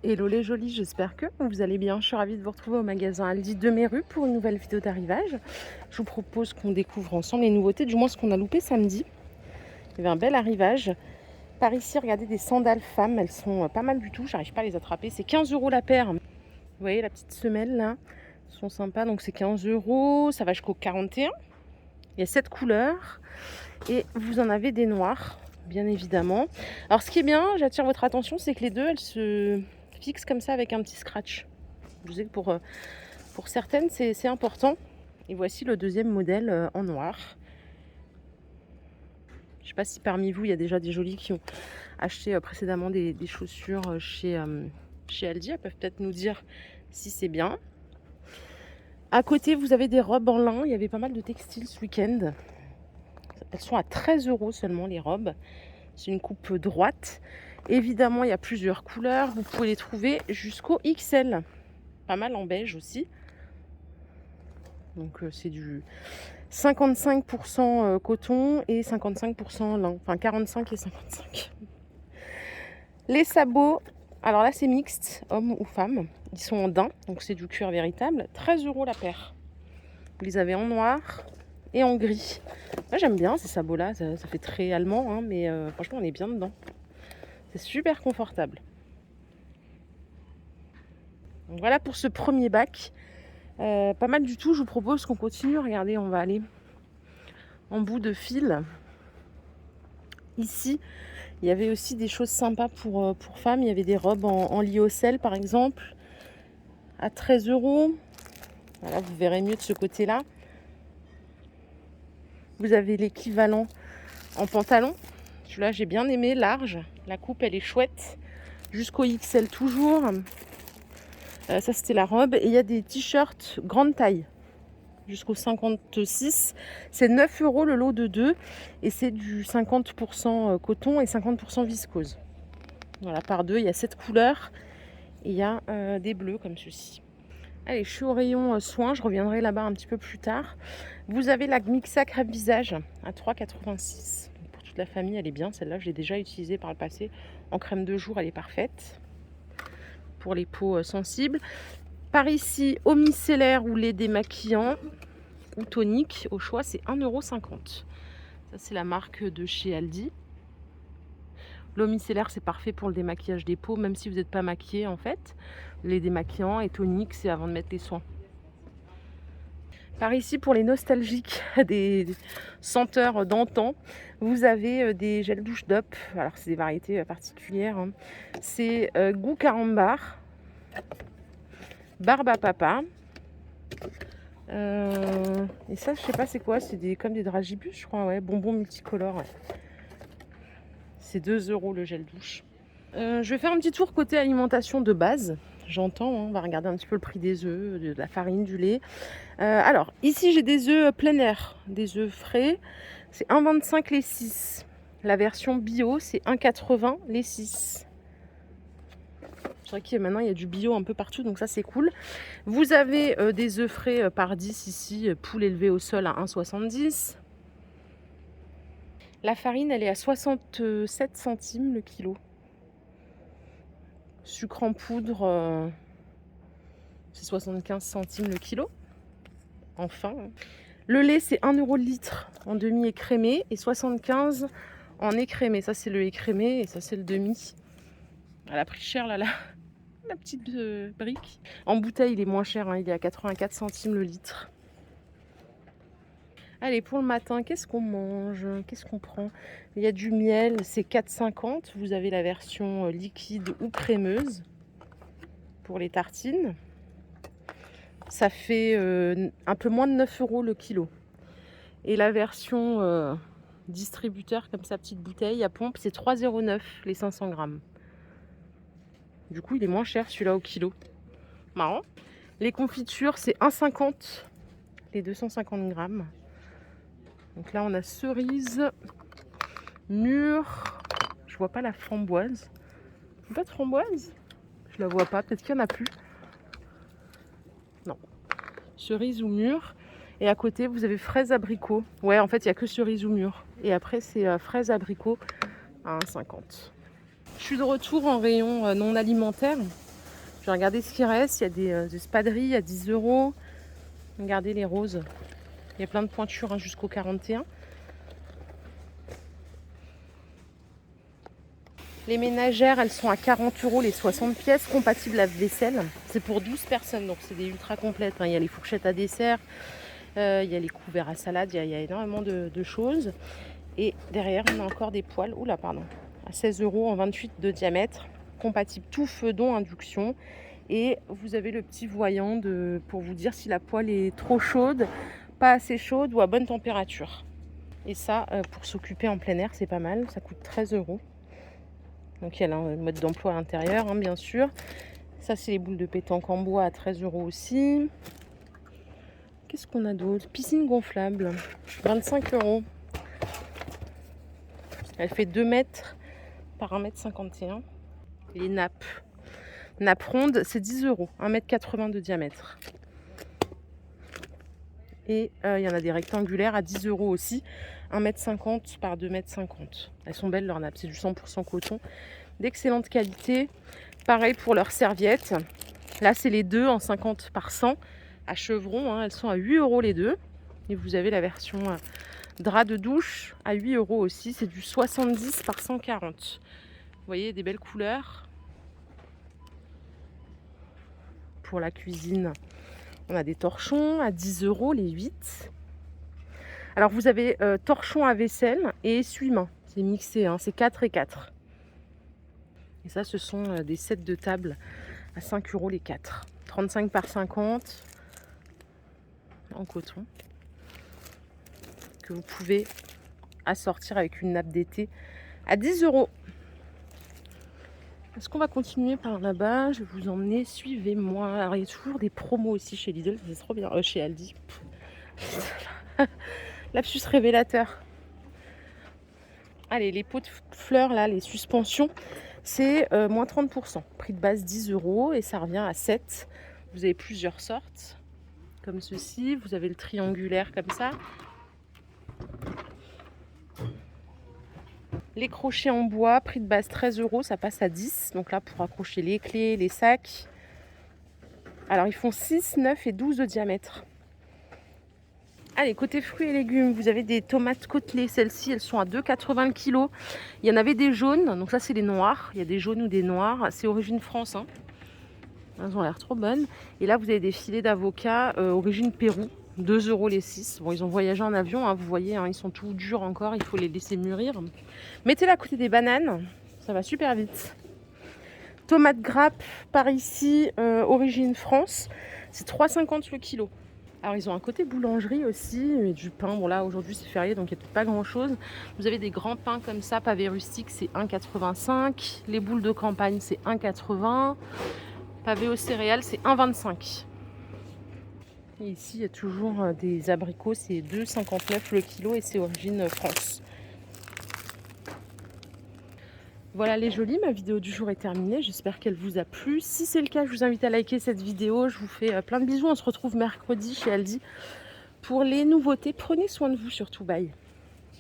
Hello les jolis, j'espère que vous allez bien. Je suis ravie de vous retrouver au magasin Aldi de Méru pour une nouvelle vidéo d'arrivage. Je vous propose qu'on découvre ensemble les nouveautés, du moins ce qu'on a loupé samedi. Il y avait un bel arrivage. Par ici, regardez des sandales femmes, elles sont pas mal du tout, j'arrive pas à les attraper. C'est 15 € la paire. Vous voyez la petite semelle là, elles sont sympas, donc c'est 15 €, ça va jusqu'au 41. Il y a 7 couleurs et vous en avez des noirs, bien évidemment. Alors ce qui est bien, j'attire votre attention, c'est que les deux, elles se fixent comme ça avec un petit scratch. Je sais que pour certaines, c'est important. Et voici le deuxième modèle en noir. Je ne sais pas si parmi vous, il y a déjà des jolis qui ont acheté précédemment des chaussures chez Aldi. Elles peuvent peut-être nous dire si c'est bien. À côté, vous avez des robes en lin. Il y avait pas mal de textiles ce week-end. Elles sont à 13 € seulement, les robes. C'est une coupe droite. Évidemment, il y a plusieurs couleurs. Vous pouvez les trouver jusqu'au XL. Pas mal en beige aussi. Donc c'est du 55% coton et 55% lin. Enfin 45 et 55. Les sabots, alors là c'est mixte, homme ou femme. Ils sont en daim, donc c'est du cuir véritable. 13 € la paire. Vous les avez en noir et en gris. Moi j'aime bien ces sabots-là, ça fait très allemand, hein, mais franchement on est bien dedans. C'est super confortable. Donc voilà pour ce premier bac. Pas mal du tout, je vous propose qu'on continue. Regardez, on va aller en bout de fil. Ici, il y avait aussi des choses sympas pour femmes. Il y avait des robes en lyocell par exemple, à 13 €. Voilà, vous verrez mieux de ce côté-là. Vous avez l'équivalent en pantalon. Celui-là, j'ai bien aimé, large. La coupe, elle est chouette. Jusqu'au XL toujours. Ça, c'était la robe. Et il y a des t-shirts grande taille. Jusqu'au 56. C'est 9 € le lot de 2. Et c'est du 50% coton et 50% viscose. Voilà, par deux, il y a 7 couleurs. Et il y a des bleus comme ceci. Allez, je suis au rayon soins. Je reviendrai là-bas un petit peu plus tard. Vous avez la Mixa crème visage à 3,86 €. Pour toute la famille, elle est bien. Celle-là, je l'ai déjà utilisée par le passé. En crème de jour, elle est parfaite. Pour les peaux sensibles. Par ici, eau micellaire ou lait démaquillant ou tonique, au choix, c'est 1,50 €. Ça, c'est la marque de chez Aldi. L'eau micellaire, c'est parfait pour le démaquillage des peaux, même si vous n'êtes pas maquillé en fait. Les démaquillants et toniques, c'est avant de mettre les soins. Par ici, pour les nostalgiques des senteurs d'antan, vous avez des gels douche DOP. Alors, c'est des variétés particulières, hein. C'est goût carambar, barbe à papa. Et ça, je sais pas c'est quoi, c'est comme des dragibus, je crois, ouais, bonbons multicolores. Ouais. C'est 2 € le gel douche. Je vais faire un petit tour côté alimentation de base. J'entends, hein, on va regarder un petit peu le prix des œufs, de la farine, du lait. Alors, ici j'ai des œufs plein air, des œufs frais. C'est 1,25 € les 6. La version bio, c'est 1,80 € les 6. C'est vrai que maintenant il y a du bio un peu partout, donc ça c'est cool. Vous avez des œufs frais par 10 ici, poule élevée au sol à 1,70 €. La farine, elle est à 67 centimes le kilo. Sucre en poudre, c'est 75 centimes le kilo. Enfin. Le lait, c'est 1 € le litre en demi écrémé et 75 en écrémé. Ça, c'est le écrémé et ça, c'est le demi. Elle a pris cher, là, la petite brique. En bouteille, il est moins cher, hein, il est à 84 centimes le litre. Allez, pour le matin, qu'est-ce qu'on mange? Qu'est-ce qu'on prend? Il y a du miel, c'est 4,50 €. Vous avez la version liquide ou crémeuse pour les tartines. Ça fait un peu moins de 9 € le kilo. Et la version distributeur, comme sa petite bouteille à pompe, c'est 3,09 € les 500 grammes. Du coup, il est moins cher celui-là au kilo. Marrant. Les confitures, c'est 1,50 € les 250 grammes. Donc là, on a cerise, mûre. Je vois pas la framboise. Pas de framboise? Je la vois pas. Peut-être qu'il y en a plus. Non. Cerise ou mûre. Et à côté, vous avez fraise abricot. Ouais, en fait, il n'y a que cerise ou mûre. Et après, c'est fraise abricot à 1,50 €. Je suis de retour en rayon non alimentaire. Je vais regarder ce qui reste. Il y a des espadrilles à 10 €. Regardez les roses. Il y a plein de pointures hein, jusqu'au 41. Les ménagères, elles sont à 40 € les 60 pièces, compatibles lave-vaisselle. C'est pour 12 personnes, donc c'est des ultra complètes. Hein. Il y a les fourchettes à dessert, il y a les couverts à salade, il y a énormément de choses. Et derrière, on a encore des poêles, à 16 € en 28 de diamètre, compatible tout feu, dont induction. Et vous avez le petit voyant pour vous dire si la poêle est trop chaude, pas assez chaude ou à bonne température. Et ça, pour s'occuper en plein air, c'est pas mal, ça coûte 13 €. Donc il y a le mode d'emploi à l'intérieur, hein, bien sûr. Ça, c'est les boules de pétanque en bois à 13 € aussi. Qu'est-ce qu'on a d'autre? Piscine gonflable, 25 €. Elle fait 2 mètres par 1,51 m. Les nappes. Nappe ronde, c'est 10 €, 1,80 m de diamètre. Et il y en a des rectangulaires à 10 € aussi, 1,50 m par 2,50 m. Elles sont belles leurs nappes, c'est du 100% coton, d'excellente qualité. Pareil pour leurs serviettes. Là, c'est les deux en 50 par 100 à chevron. Hein. Elles sont à 8 € les deux. Et vous avez la version drap de douche à 8 € aussi. C'est du 70 par 140. Vous voyez, des belles couleurs. Pour la cuisine, on a des torchons à 10 € les 8. Alors vous avez torchon à vaisselle et essuie-main. C'est mixé, hein, c'est 4 et 4. Et ça, ce sont des sets de table à 5 € les 4. 35 par 50 en coton. Que vous pouvez assortir avec une nappe d'été à 10 €. Est-ce qu'on va continuer par là-bas? Je vais vous emmener, suivez-moi. Alors il y a toujours des promos aussi chez Lidl, c'est trop bien. Chez Aldi. Lapsus révélateur. Allez, les pots de fleurs, là, les suspensions, c'est moins 30%. Prix de base 10 € et ça revient à 7. Vous avez plusieurs sortes, comme ceci. Vous avez le triangulaire comme ça. Les crochets en bois, prix de base 13 €, ça passe à 10. Donc là, pour accrocher les clés, les sacs. Alors, ils font 6, 9 et 12 de diamètre. Allez, côté fruits et légumes, vous avez des tomates côtelées. Celles-ci, elles sont à 2,80 € le kilo. Il y en avait des jaunes, donc ça, c'est les noirs. Il y a des jaunes ou des noirs. C'est origine France. Hein. Elles ont l'air trop bonnes. Et là, vous avez des filets d'avocat origine Pérou. 2 € les 6. Bon, ils ont voyagé en avion, hein, vous voyez, hein, ils sont tout durs encore, il faut les laisser mûrir. Mettez-les à côté des bananes, ça va super vite. Tomates grappes, par ici, origine France, c'est 3,50 € le kilo. Alors, ils ont un côté boulangerie aussi, et du pain. Bon, là, aujourd'hui, c'est férié, donc il n'y a peut-être pas grand-chose. Vous avez des grands pains comme ça, pavés rustiques, c'est 1,85 €. Les boules de campagne, c'est 1,80 €. Pavés aux céréales, c'est 1,25 €. Et ici, il y a toujours des abricots, c'est 2,59 € le kilo et c'est origine France. Voilà les jolis, ma vidéo du jour est terminée. J'espère qu'elle vous a plu. Si c'est le cas, je vous invite à liker cette vidéo. Je vous fais plein de bisous. On se retrouve mercredi chez Aldi pour les nouveautés. Prenez soin de vous surtout. Bye.